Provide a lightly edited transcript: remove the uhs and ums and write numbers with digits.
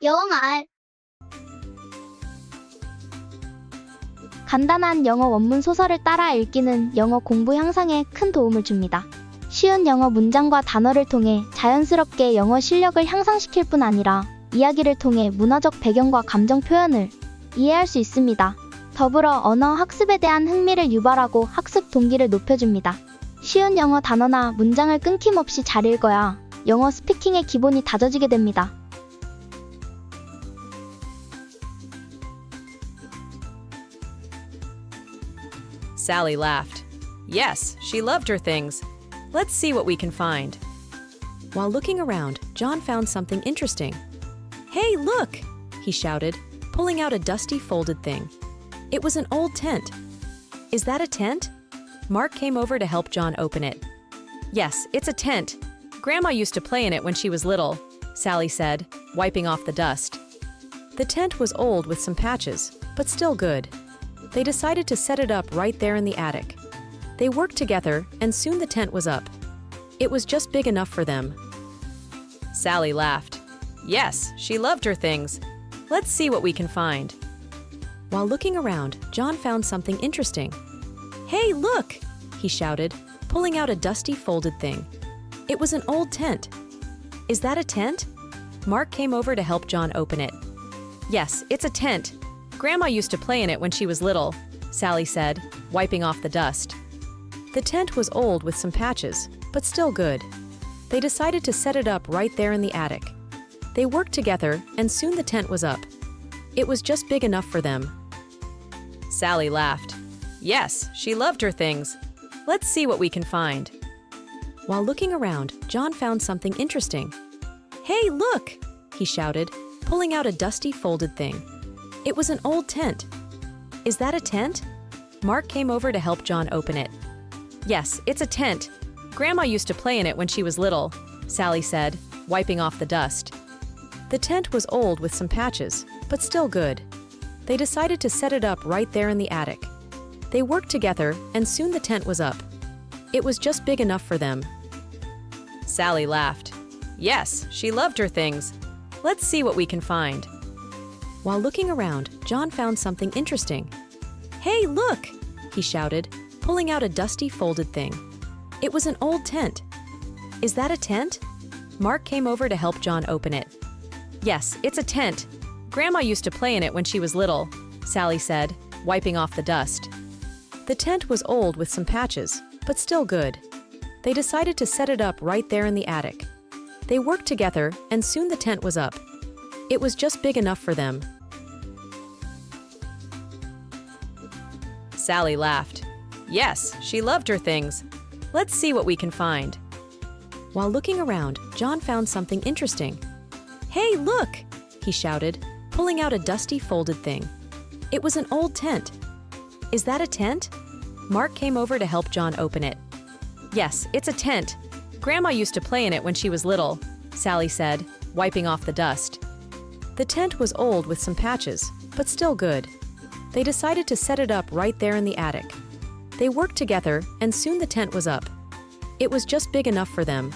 영어말. 간단한 영어 원문 소설을 따라 읽기는 영어 공부 향상에 큰 도움을 줍니다. 쉬운 영어 문장과 단어를 통해 자연스럽게 영어 실력을 향상시킬 뿐 아니라 이야기를 통해 문화적 배경과 감정 표현을 이해할 수 있습니다. 더불어 언어 학습에 대한 흥미를 유발하고 학습 동기를 높여줍니다. 쉬운 영어 단어나 문장을 끊김없이 잘 읽어야 영어 스피킹의 기본이 다져지게 됩니다. Sally laughed. Yes, she loved her things. Let's see what we can find. While looking around, John found something interesting. Hey, look! He shouted, pulling out a dusty folded thing. It was an old tent. Is that a tent? Mark came over to help John open it. Yes, it's a tent. Grandma used to play in it when she was little, Sally said, wiping off the dust. The tent was old with some patches, but still good. They decided to set it up right there in the attic. They worked together, and soon the tent was up. It was just big enough for them. Sally laughed. Yes, she loved her things. Let's see what we can find. While looking around, John found something interesting. Hey, look! He shouted, pulling out a dusty folded thing. It was an old tent. Is that a tent? Mark came over to help John open it. Yes, it's a tent. Grandma used to play in it when she was little, Sally said, wiping off the dust. The tent was old with some patches, but still good. They decided to set it up right there in the attic. They worked together, and soon the tent was up. It was just big enough for them. Sally laughed. Yes, she loved her things. Let's see what we can find. While looking around, John found something interesting. Hey, look! He shouted, pulling out a dusty folded thing. It was an old tent. Is that a tent? Mark came over to help John open it. Yes, it's a tent. Grandma used to play in it when she was little, Sally said, wiping off the dust. The tent was old with some patches, but still good. They decided to set it up right there in the attic. They worked together, and soon the tent was up. It was just big enough for them. Sally laughed. Yes, she loved her things. Let's see what we can find. While looking around, John found something interesting. Hey, look! He shouted, pulling out a dusty folded thing. It was an old tent. Is that a tent? Mark came over to help John open it. Yes, it's a tent. Grandma used to play in it when she was little, Sally said, wiping off the dust. The tent was old with some patches, but still good. They decided to set it up right there in the attic. They worked together, and soon the tent was up. It was just big enough for them. Sally laughed. Yes, she loved her things. Let's see what we can find. While looking around, John found something interesting. Hey, look! He shouted, pulling out a dusty folded thing. It was an old tent. Is that a tent? Mark came over to help John open it. Yes, it's a tent. Grandma used to play in it when she was little, Sally said, wiping off the dust. The tent was old with some patches, but still good. They decided to set it up right there in the attic. They worked together, and soon the tent was up. It was just big enough for them.